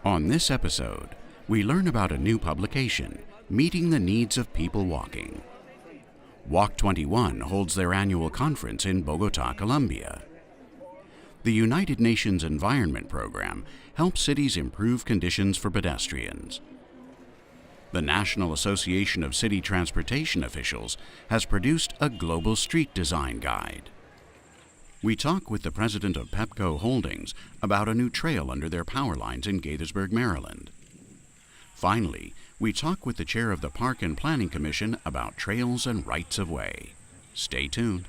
On this episode, we learn about a new publication, Meeting the Needs of People Walking. Walk 21 holds their annual conference in Bogota, Colombia. The United Nations Environment Program helps cities improve conditions for pedestrians. The National Association of City Transportation Officials has produced a global street design guide. We talk with the President of Pepco Holdings about a new trail under their power lines in Gaithersburg, Maryland. Finally, we talk with the chair of the Park and Planning Commission about trails and rights of way. Stay tuned.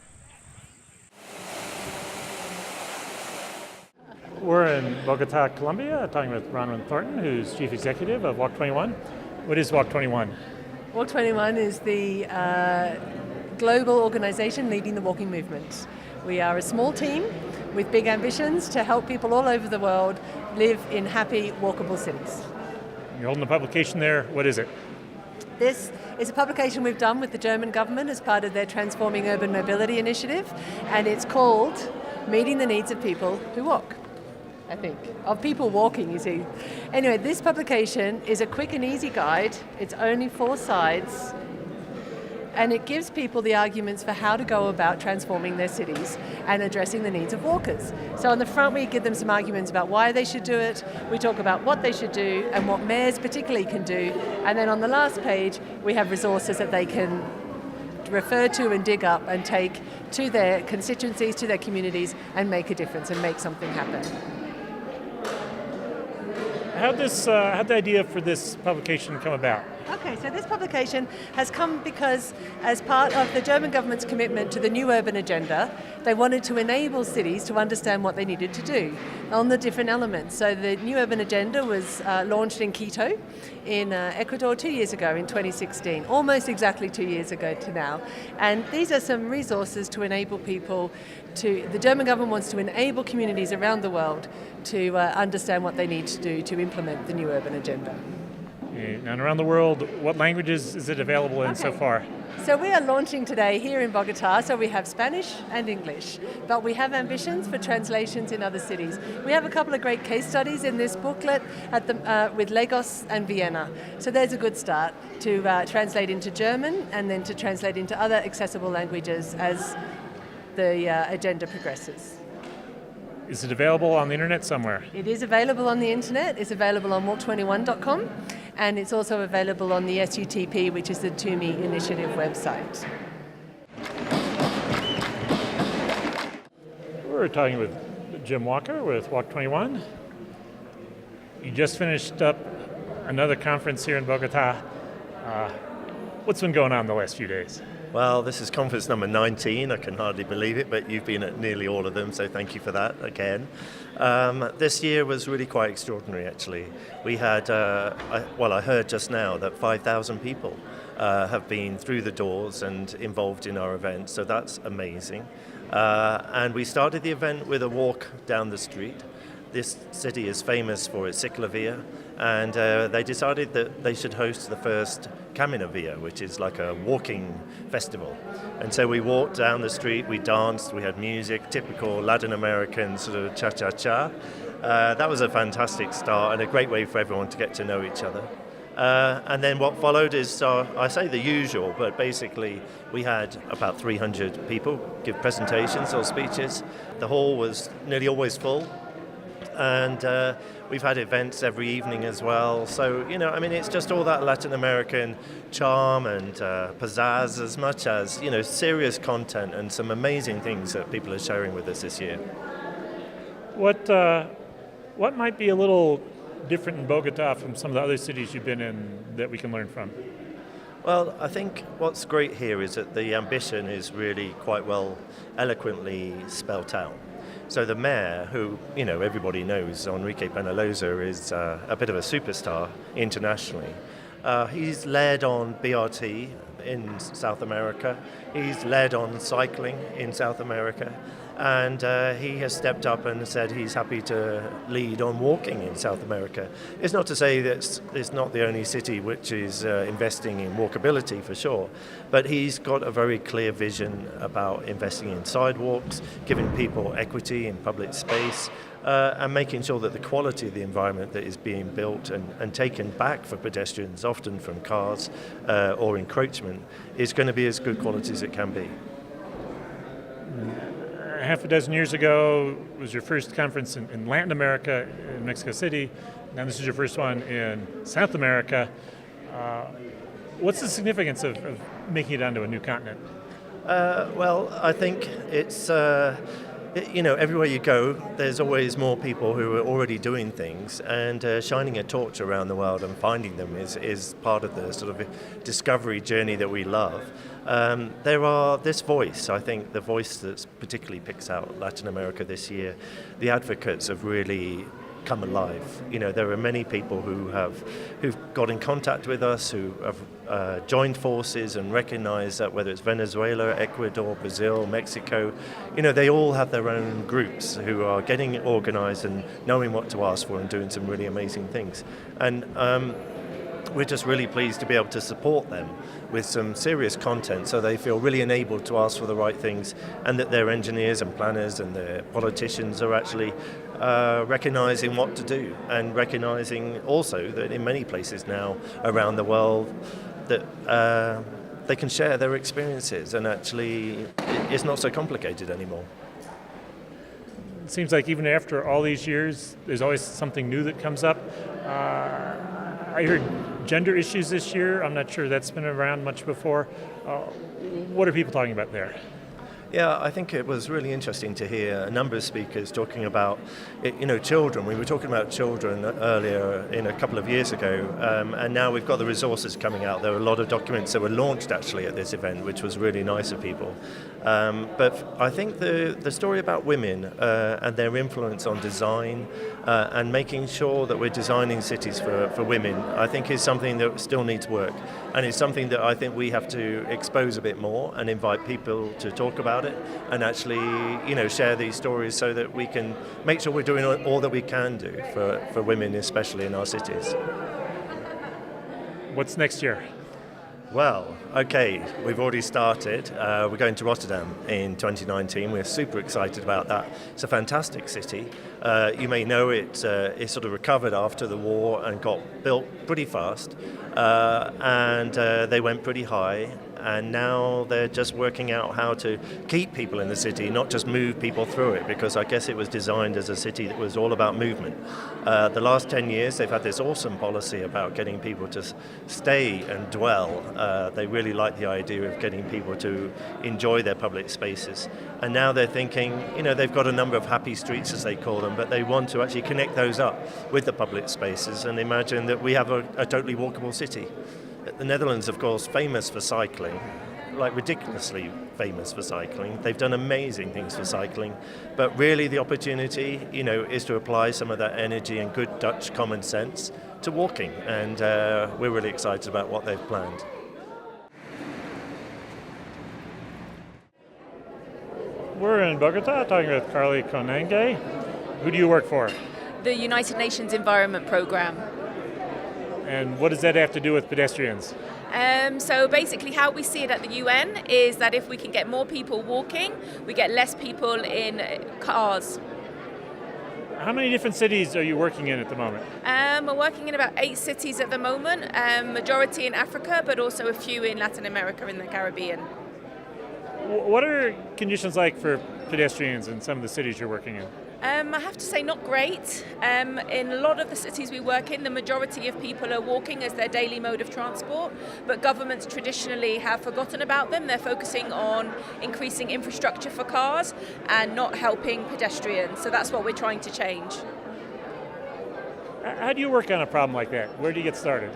We're in Bogota, Colombia, talking with Bronwyn Thornton, who's Chief Executive of Walk 21. What is Walk 21? Walk 21 is the global organization leading the walking movement. We are a small team with big ambitions to help people all over the world live in happy, walkable cities. You're holding a publication there. What is it? This is a publication we've done with the German government as part of their Transforming Urban Mobility initiative, and it's called Meeting the Needs of People Who Walk. I think, of people walking, you see. Anyway, this publication is a quick and easy guide. It's only 4 sides, and it gives people the arguments for how to go about transforming their cities and addressing the needs of walkers. So on the front, we give them some arguments about why they should do it. We talk about what they should do and what mayors particularly can do. And then on the last page, we have resources that they can refer to and dig up and take to their constituencies, to their communities, and make a difference and make something happen. How'd the idea for this publication come about? Okay, so this publication has come because as part of the German government's commitment to the new urban agenda, they wanted to enable cities to understand what they needed to do on the different elements. So the new urban agenda was launched in Quito in Ecuador 2 years ago in 2016, almost exactly 2 years ago to now. And these are some resources to enable people the German government wants to enable communities around the world to understand what they need to do to implement the new urban agenda. And around the world, what languages is it available in so far? So we are launching today here in Bogota, so we have Spanish and English, but we have ambitions for translations in other cities. We have a couple of great case studies in this booklet with Lagos and Vienna. So there's a good start to translate into German and then to translate into other accessible languages as the agenda progresses. Is it available on the internet somewhere? It is available on the internet. It's available on walk21.com, and it's also available on the SUTP, which is the To Me Initiative website. We're talking with Jim Walker with Walk 21. You just finished up another conference here in Bogota. What's been going on the last few days? Well, this is conference number 19. I can hardly believe it, but you've been at nearly all of them, so thank you for that again. This year was really quite extraordinary, actually. We had, I heard just now that 5,000 people have been through the doors and involved in our event, so that's amazing. And we started the event with a walk down the street. This city is famous for its ciclovia, and they decided that they should host the first Caminavia, which is like a walking festival. And so we walked down the street, we danced, we had music, typical Latin American sort of cha-cha-cha. That was a fantastic start and a great way for everyone to get to know each other. And then what followed is, I say the usual, but basically we had about 300 people give presentations or speeches. The hall was nearly always full. And we've had events every evening as well. So, it's just all that Latin American charm and pizzazz as much as, serious content and some amazing things that people are sharing with us this year. What might be a little different in Bogota from some of the other cities you've been in that we can learn from? Well, I think what's great here is that the ambition is really quite well eloquently spelt out. So the mayor, who everybody knows, Enrique Peñalosa, is a bit of a superstar internationally. He's led on BRT in South America. He's led on cycling in South America. And he has stepped up and said he's happy to lead on walking in South America. It's not to say that it's not the only city which is investing in walkability for sure, but he's got a very clear vision about investing in sidewalks, giving people equity in public space, and making sure that the quality of the environment that is being built and taken back for pedestrians, often from cars or encroachment, is going to be as good quality as it can be. Half a dozen years ago was your first conference in Latin America, in Mexico City. Now this is your first one in South America. What's the significance of making it onto a new continent? Well, I think it's, everywhere you go, there's always more people who are already doing things, and shining a torch around the world and finding them is part of the sort of discovery journey that we love. There are this voice, I think the voice that particularly picks out Latin America this year, the advocates have really come alive. There are many people who've got in contact with us, who have joined forces and recognise that whether it's Venezuela, Ecuador, Brazil, Mexico, they all have their own groups who are getting organised and knowing what to ask for and doing some really amazing things. And we're just really pleased to be able to support them with some serious content so they feel really enabled to ask for the right things, and that their engineers and planners and their politicians are actually recognising what to do, and recognising also that in many places now around the world that they can share their experiences, and actually it's not so complicated anymore. It seems like even after all these years, there's always something new that comes up. I heard gender issues this year. I'm not sure that's been around much before. What are people talking about there? Yeah, I think it was really interesting to hear a number of speakers talking about, children. We were talking about children earlier a couple of years ago, and now we've got the resources coming out. There were a lot of documents that were launched actually at this event, which was really nice of people. But I think the story about women and their influence on design and making sure that we're designing cities for women, I think is something that still needs work. And it's something that I think we have to expose a bit more and invite people to talk about it, and actually, share these stories so that we can make sure we're doing all that we can do for women, especially in our cities. What's next year? Well, okay, we've already started. We're going to Rotterdam in 2019. We're super excited about that. It's a fantastic city. You may know it sort of recovered after the war and got built pretty fast, and they went pretty high. And now they're just working out how to keep people in the city, not just move people through it, because I guess it was designed as a city that was all about movement. The last 10 years, they've had this awesome policy about getting people to stay and dwell. They really like the idea of getting people to enjoy their public spaces. And now they're thinking, they've got a number of happy streets, as they call them, but they want to actually connect those up with the public spaces and imagine that we have a totally walkable city. The Netherlands, of course, famous for cycling, like ridiculously famous for cycling. They've done amazing things for cycling, but really the opportunity, is to apply some of that energy and good Dutch common sense to walking, and we're really excited about what they've planned. We're in Bogota talking with Carly Konenge. Who do you work for? The United Nations Environment Programme. And what does that have to do with pedestrians? So basically how we see it at the UN is that if we can get more people walking, we get less people in cars. How many different cities are you working in at the moment? We're working in about 8 cities at the moment, majority in Africa, but also a few in Latin America and the Caribbean. What are conditions like for pedestrians in some of the cities you're working in? I have to say not great. In a lot of the cities we work in, the majority of people are walking as their daily mode of transport, but governments traditionally have forgotten about them. They're focusing on increasing infrastructure for cars and not helping pedestrians, so that's what we're trying to change. How do you work on a problem like that? Where do you get started?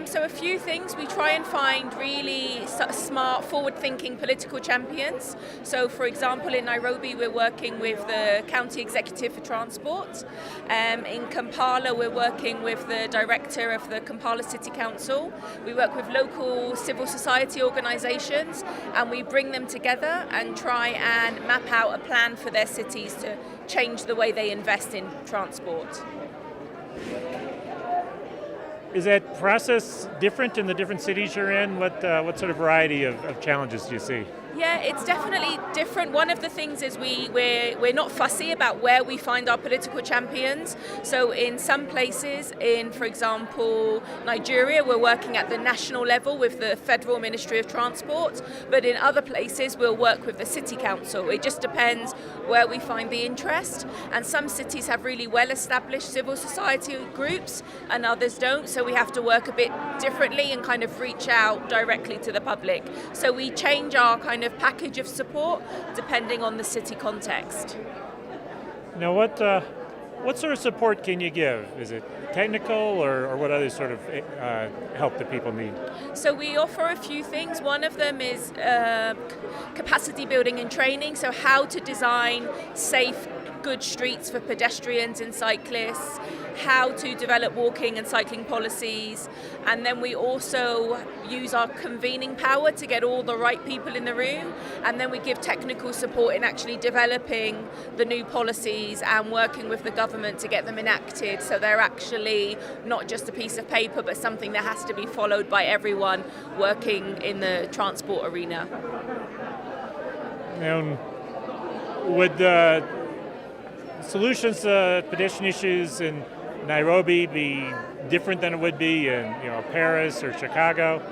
So a few things. We try and find really smart, forward-thinking political champions. So for example, in Nairobi, we're working with the County Executive for Transport. In Kampala, we're working with the Director of the Kampala City Council. We work with local civil society organisations, and we bring them together and try and map out a plan for their cities to change the way they invest in transport. Is that process different in the different cities you're in? What sort of variety of challenges do you see? Yeah, it's definitely different. One of the things is we're not fussy about where we find our political champions. So in some places, for example, Nigeria, we're working at the national level with the Federal Ministry of Transport, but in other places we'll work with the City Council. It just depends where we find the interest. And some cities have really well-established civil society groups and others don't, so we have to work a bit differently and kind of reach out directly to the public. So we change our kind of package of support depending on the city context. Now, what sort of support can you give? Is it technical, or what other sort of help do people need? So we offer a few things. One of them is capacity building and training, so how to design safe, good streets for pedestrians and cyclists, how to develop walking and cycling policies, and then we also use our convening power to get all the right people in the room, and then we give technical support in actually developing the new policies and working with the government to get them enacted, so they're actually not just a piece of paper but something that has to be followed by everyone working in the transport arena. And would the solutions to pedestrian issues in Nairobi be different than it would be in Paris or Chicago?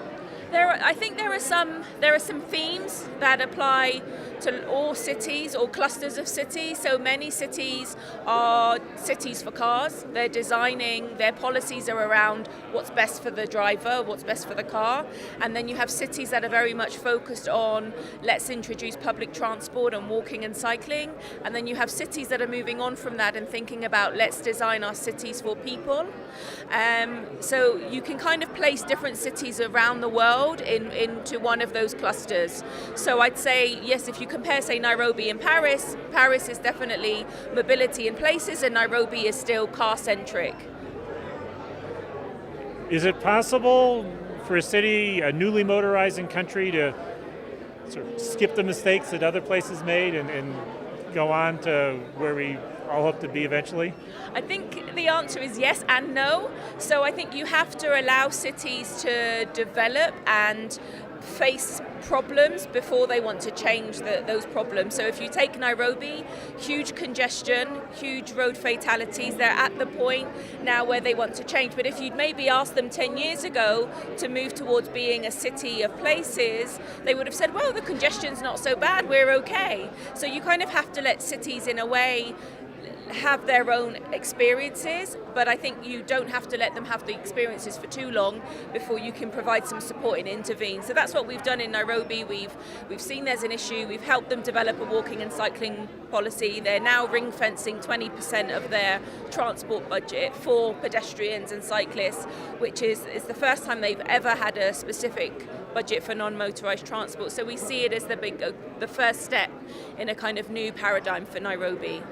I think there are some themes that apply to all cities or clusters of cities. So many cities are cities for cars. They're designing, their policies are around what's best for the driver, what's best for the car. And then you have cities that are very much focused on let's introduce public transport and walking and cycling. And then you have cities that are moving on from that and thinking about let's design our cities for people. So you can kind of place different cities around the world into one of those clusters. So I'd say, yes, if you compare, say, Nairobi and Paris, Paris is definitely mobility in places and Nairobi is still car-centric. Is it possible for a city, a newly motorizing country, to sort of skip the mistakes that other places made and go on to where we all hope to be eventually? I think the answer is yes and no. So I think you have to allow cities to develop and face problems before they want to change those problems. So if you take Nairobi, huge congestion, huge road fatalities, they're at the point now where they want to change. But if you'd maybe asked them 10 years ago to move towards being a city of places, they would have said, well, the congestion's not so bad, we're okay. So you kind of have to let cities, in a way, have their own experiences, but I think you don't have to let them have the experiences for too long before you can provide some support and intervene. So that's what we've done in Nairobi. We've seen there's an issue, we've helped them develop a walking and cycling policy. They're now ring fencing 20% of their transport budget for pedestrians and cyclists, which is the first time they've ever had a specific budget for non-motorised transport. So we see it as the first step in a kind of new paradigm for Nairobi.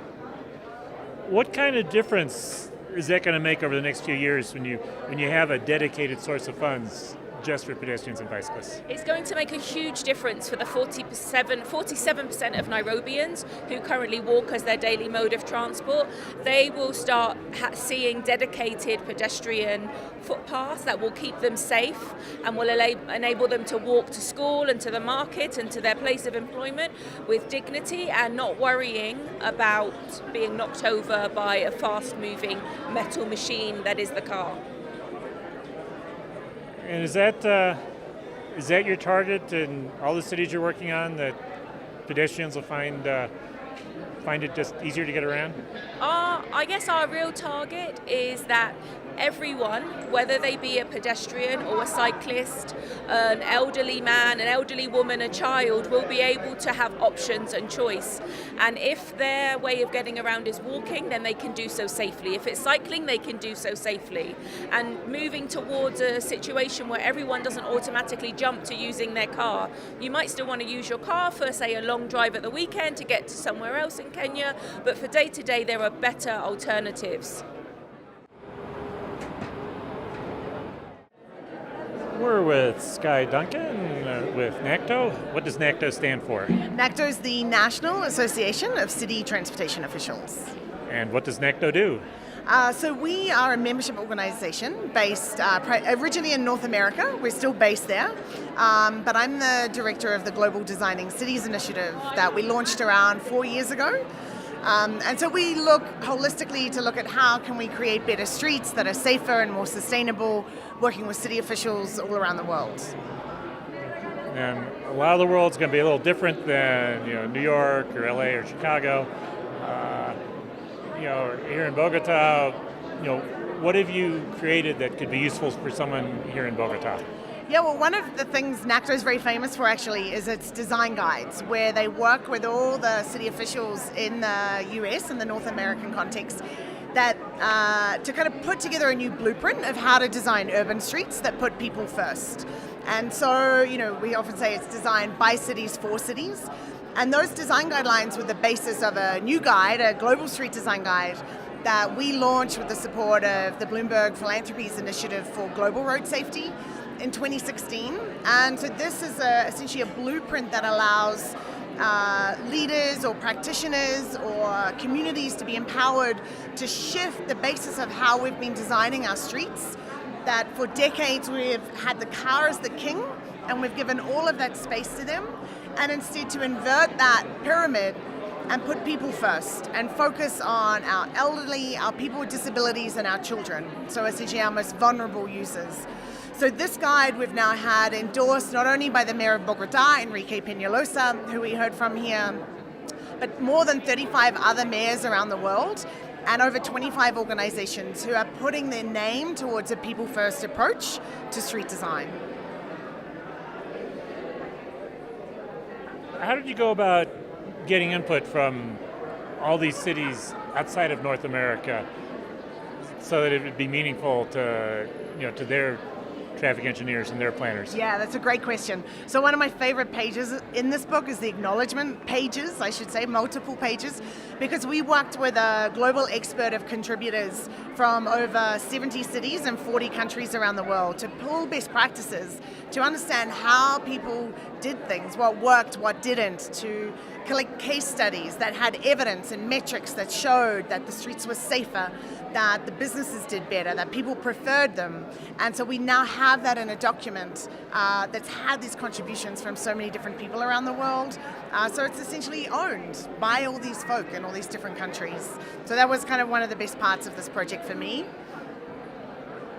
What kind of difference is that going to make over the next few years when you have a dedicated source of funds just for pedestrians and bicyclists? It's going to make a huge difference for the 47% of Nairobians who currently walk as their daily mode of transport. They will start seeing dedicated pedestrian footpaths that will keep them safe and will enable them to walk to school and to the market and to their place of employment with dignity and not worrying about being knocked over by a fast-moving metal machine that is the car. And is that your target in all the cities you're working on, that pedestrians will find it just easier to get around? I guess our real target is that everyone, whether they be a pedestrian or a cyclist, an elderly man, an elderly woman, a child, will be able to have options and choice. And if their way of getting around is walking, then they can do so safely. If it's cycling, they can do so safely. And moving towards a situation where everyone doesn't automatically jump to using their car. You might still want to use your car for, say, a long drive at the weekend to get to somewhere else in Kenya, but for day to day, there are better alternatives. We're with Sky Duncan with NACTO. What does NACTO stand for? NACTO is the National Association of City Transportation Officials. And what does NACTO do? So we are a membership organization based originally in North America. We're still based there. But I'm the director of the Global Designing Cities Initiative that we launched around 4 years ago. And so we look holistically to look at how can we create better streets that are safer and more sustainable, working with city officials all around the world. And a lot of the world's going to be a little different than New York or LA or Chicago. Here in Bogota, what have you created that could be useful for someone here in Bogota? Yeah, well, one of the things NACTO is very famous for actually is its design guides, where they work with all the city officials in the US and the North American context that to kind of put together a new blueprint of how to design urban streets that put people first. And so, we often say it's designed by cities for cities. And those design guidelines were the basis of a new guide, a global street design guide, that we launched with the support of the Bloomberg Philanthropies Initiative for Global Road Safety in 2016. And so this is essentially a blueprint that allows leaders or practitioners or communities to be empowered to shift the basis of how we've been designing our streets. That for decades we've had the car as the king, and we've given all of that space to them, and instead to invert that pyramid and put people first and focus on our elderly, our people with disabilities, and our children. So essentially our most vulnerable users. So this guide we've now had endorsed not only by the Mayor of Bogota, Enrique Peñalosa, who we heard from here, but more than 35 other mayors around the world, and over 25 organizations who are putting their name towards a people-first approach to street design. How did you go about getting input from all these cities outside of North America so that it would be meaningful to their traffic engineers and their planners? Yeah, that's a great question. So one of my favorite pages in this book is the acknowledgement pages, I should say, multiple pages, because we worked with a global expert of contributors from over 70 cities and 40 countries around the world to pull best practices, to understand how people did things, what worked, what didn't, to collect case studies that had evidence and metrics that showed that the streets were safer, that the businesses did better, that people preferred them. And so we now have that in a document that's had these contributions from so many different people around the world. So it's essentially owned by all these folk in all these different countries. So that was kind of one of the best parts of this project for me.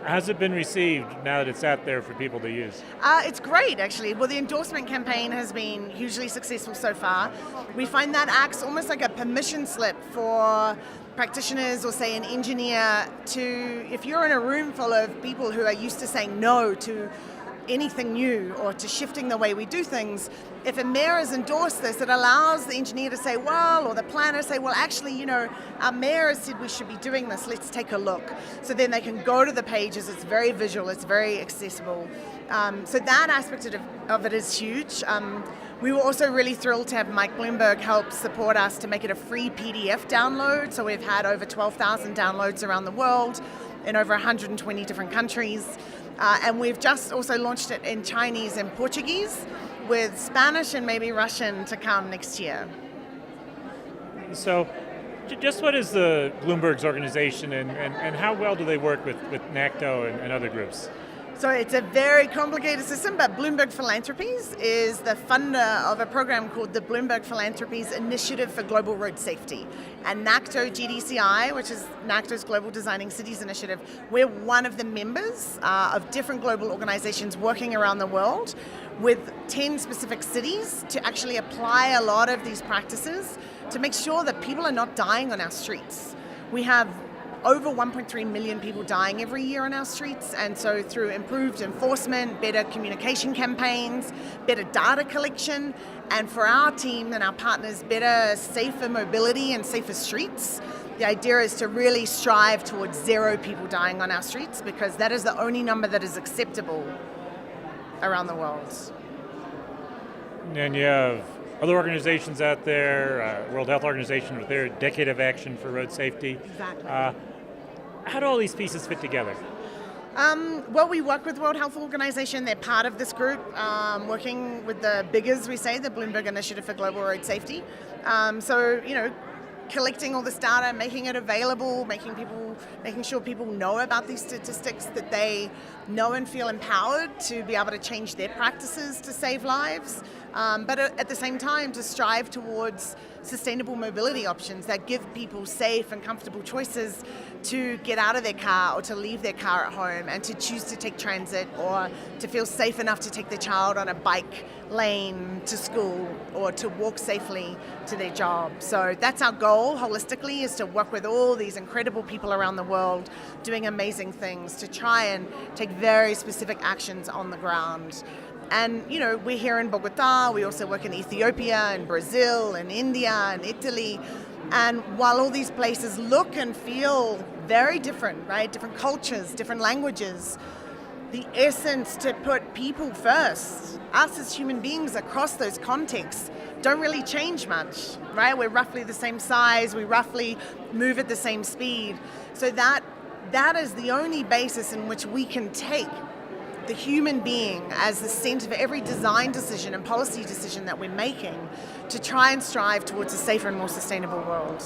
How's it been received now that it's out there for people to use? It's great, actually. Well, the endorsement campaign has been hugely successful so far. We find that acts almost like a permission slip for practitioners or, say, an engineer to, if you're in a room full of people who are used to saying no to anything new or to shifting the way we do things, if a mayor has endorsed this, it allows the engineer to say, well, or the planner say, well, actually, our mayor has said we should be doing this, let's take a look. So then they can go to the pages, it's very visual, it's very accessible. So that aspect of it is huge. We were also really thrilled to have Mike Bloomberg help support us to make it a free PDF download. So we've had over 12,000 downloads around the world in over 120 different countries. And we've just also launched it in Chinese and Portuguese, with Spanish and maybe Russian to come next year. So just what is the Bloomberg's organization and how well do they work with NACTO and other groups? So it's a very complicated system, but Bloomberg Philanthropies is the funder of a program called the Bloomberg Philanthropies Initiative for Global Road Safety. And NACTO GDCI, which is NACTO's Global Designing Cities Initiative, we're one of the members of different global organizations working around the world with 10 specific cities to actually apply a lot of these practices to make sure that people are not dying on our streets. We have over 1.3 million people dying every year on our streets. And so through improved enforcement, better communication campaigns, better data collection, and for our team and our partners, better, safer mobility and safer streets, the idea is to really strive towards 0 people dying on our streets, because that is the only number that is acceptable around the world. And you have other organizations out there, World Health Organization with their Decade of Action for Road Safety. Exactly. How do all these pieces fit together? Well, we work with World Health Organization. They're part of this group, working with the big, as we say, the Bloomberg Initiative for Global Road Safety. Collecting all this data, making it available, making sure people know about these statistics, that they know and feel empowered to be able to change their practices to save lives, but at the same time to strive towards sustainable mobility options that give people safe and comfortable choices to get out of their car or to leave their car at home and to choose to take transit, or to feel safe enough to take their child on a bike lane to school, or to walk safely to their job. So that's our goal holistically, is to work with all these incredible people around the world doing amazing things to try and take very specific actions on the ground. And, we're here in Bogota, we also work in Ethiopia and Brazil and India and Italy. And while all these places look and feel very different, right? Different cultures, different languages, the essence to put people first, us as human beings across those contexts, don't really change much, right? We're roughly the same size, we roughly move at the same speed. So that is the only basis in which we can take the human being as the center of every design decision and policy decision that we're making to try and strive towards a safer and more sustainable world.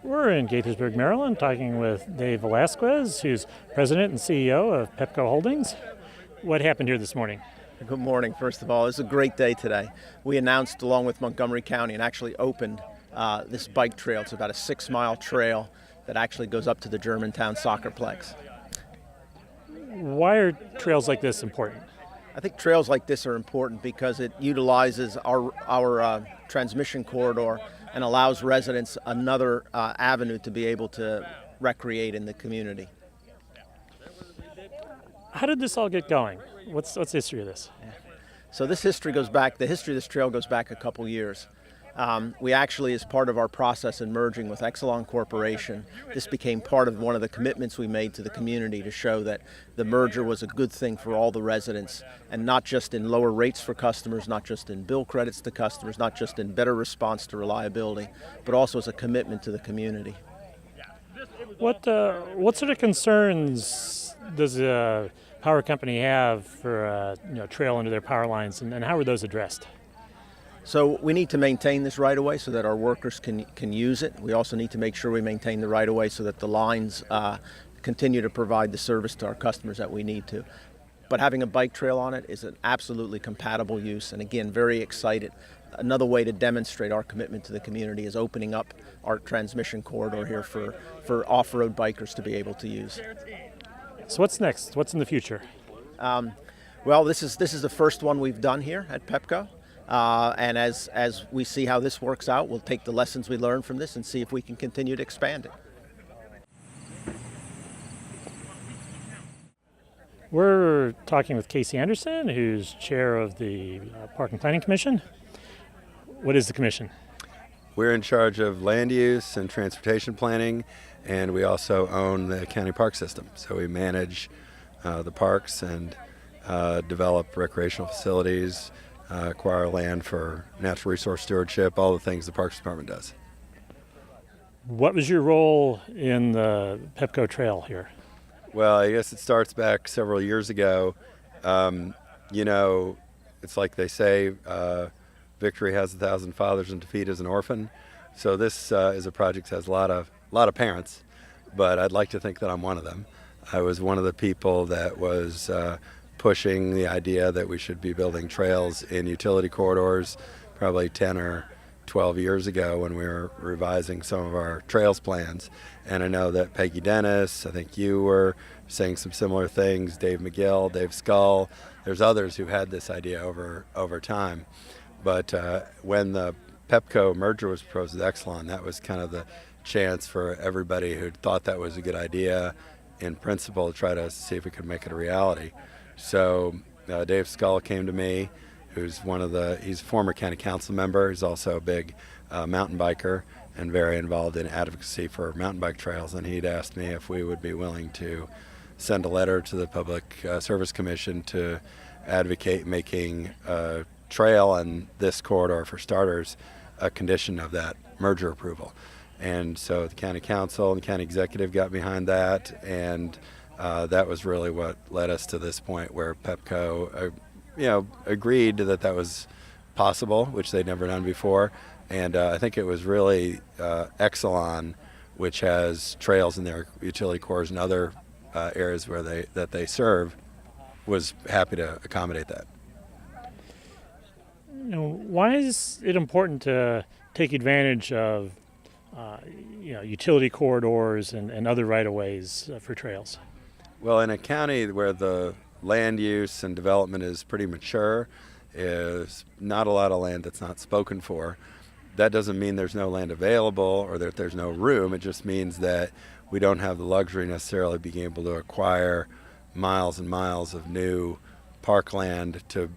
We're in Gaithersburg, Maryland, talking with Dave Velasquez, who's president and CEO of Pepco Holdings. What happened here this morning? Good morning, first of all. It's a great day today. We announced, along with Montgomery County, and actually opened this bike trail. It's about a 6-mile trail that actually goes up to the Germantown Soccerplex. Why are trails like this important? I think trails like this are important because it utilizes our transmission corridor and allows residents another avenue to be able to recreate in the community. How did this all get going? What's the history of this? So the history of this trail goes back a couple years. We actually, as part of our process in merging with Exelon Corporation, this became part of one of the commitments we made to the community to show that the merger was a good thing for all the residents, and not just in lower rates for customers, not just in bill credits to customers, not just in better response to reliability, but also as a commitment to the community. What sort of concerns does a power company have for a trail under their power lines, and how are those addressed? So we need to maintain this right-of-way so that our workers can use it. We also need to make sure we maintain the right-of-way so that the lines continue to provide the service to our customers that we need to. But having a bike trail on it is an absolutely compatible use, and again, very excited. Another way to demonstrate our commitment to the community is opening up our transmission corridor here for off-road bikers to be able to use. So what's next? What's in the future? Well, this is the first one we've done here at Pepco. And as we see how this works out, we'll take the lessons we learned from this and see if we can continue to expand it. We're talking with Casey Anderson, who's chair of the Park and Planning Commission. What is the commission? We're in charge of land use and transportation planning, and we also own the county park system. So we manage the parks and develop recreational facilities, acquire land for natural resource stewardship, all the things the Parks Department does. What was your role in the Pepco Trail here? Well, I guess it starts back several years ago. It's like they say, victory has 1,000 fathers and defeat is an orphan. So this is a project that has a lot of parents, but I'd like to think that I'm one of them. I was one of the people that was pushing the idea that we should be building trails in utility corridors probably 10 or 12 years ago when we were revising some of our trails plans. And I know that Peggy Dennis, I think you were saying some similar things, Dave McGill, Dave Scull, there's others who had this idea over time. But when the Pepco merger was proposed with Exelon, that was kind of the chance for everybody who thought that was a good idea in principle to try to see if we could make it a reality. So Dave Scull came to me, who's he's a former county council member. He's also a big mountain biker and very involved in advocacy for mountain bike trails. And he'd asked me if we would be willing to send a letter to the Public Service Commission to advocate making a trail on this corridor, for starters, a condition of that merger approval. And so the county council and the county executive got behind that, and that was really what led us to this point where Pepco agreed that was possible, which they'd never done before. And I think it was really Exelon, which has trails in their utility cores and other areas where they serve, was happy to accommodate that. Why is it important to take advantage of utility corridors and other right-of-ways for trails? Well, in a county where the land use and development is pretty mature, is not a lot of land that's not spoken for. That doesn't mean there's no land available or that there's no room. It just means that we don't have the luxury necessarily of being able to acquire miles and miles of new parkland to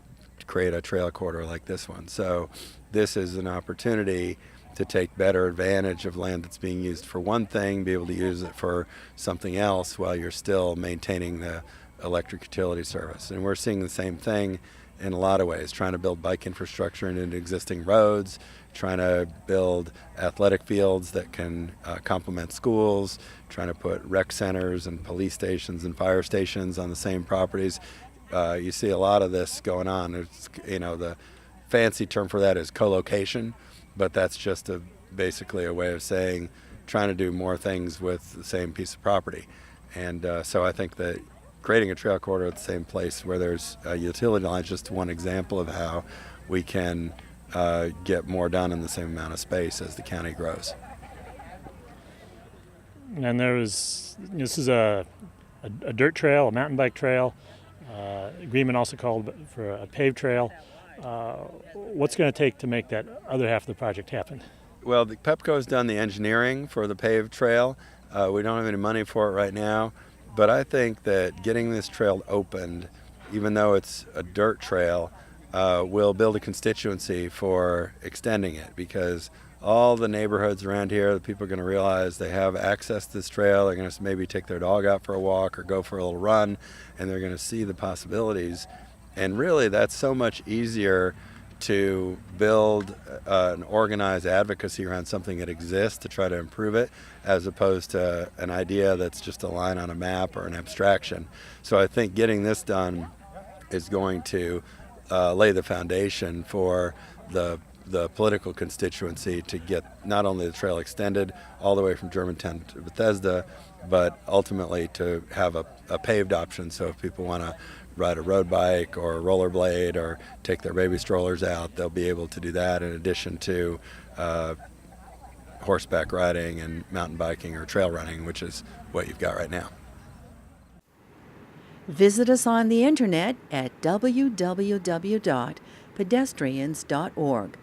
create a trail corridor like this one. So this is an opportunity to take better advantage of land that's being used for one thing, be able to use it for something else while you're still maintaining the electric utility service. And we're seeing the same thing in a lot of ways, trying to build bike infrastructure into existing roads, trying to build athletic fields that can complement schools, trying to put rec centers and police stations and fire stations on the same properties. You see a lot of this going on. It's, the fancy term for that is co-location, but that's just basically a way of saying trying to do more things with the same piece of property. And so I think that creating a trail corridor at the same place where there's a utility line is just one example of how we can get more done in the same amount of space as the county grows. And this is a dirt trail, a mountain bike trail, agreement also called for a paved trail. What's going to take to make that other half of the project happen? Well, the Pepco has done the engineering for the paved trail. We don't have any money for it right now, but I think that getting this trail opened, even though it's a dirt trail, will build a constituency for extending it, because all the neighborhoods around here, the people are going to realize they have access to this trail. They're going to maybe take their dog out for a walk or go for a little run, and they're going to see the possibilities. And really, that's so much easier to build an organized advocacy around something that exists to try to improve it, as opposed to an idea that's just a line on a map or an abstraction. So I think getting this done is going to lay the foundation for the political constituency to get not only the trail extended all the way from Germantown to Bethesda, but ultimately to have a paved option. So if people want to ride a road bike or a rollerblade or take their baby strollers out, they'll be able to do that in addition to horseback riding and mountain biking or trail running, which is what you've got right now. Visit us on the internet at www.pedestrians.org.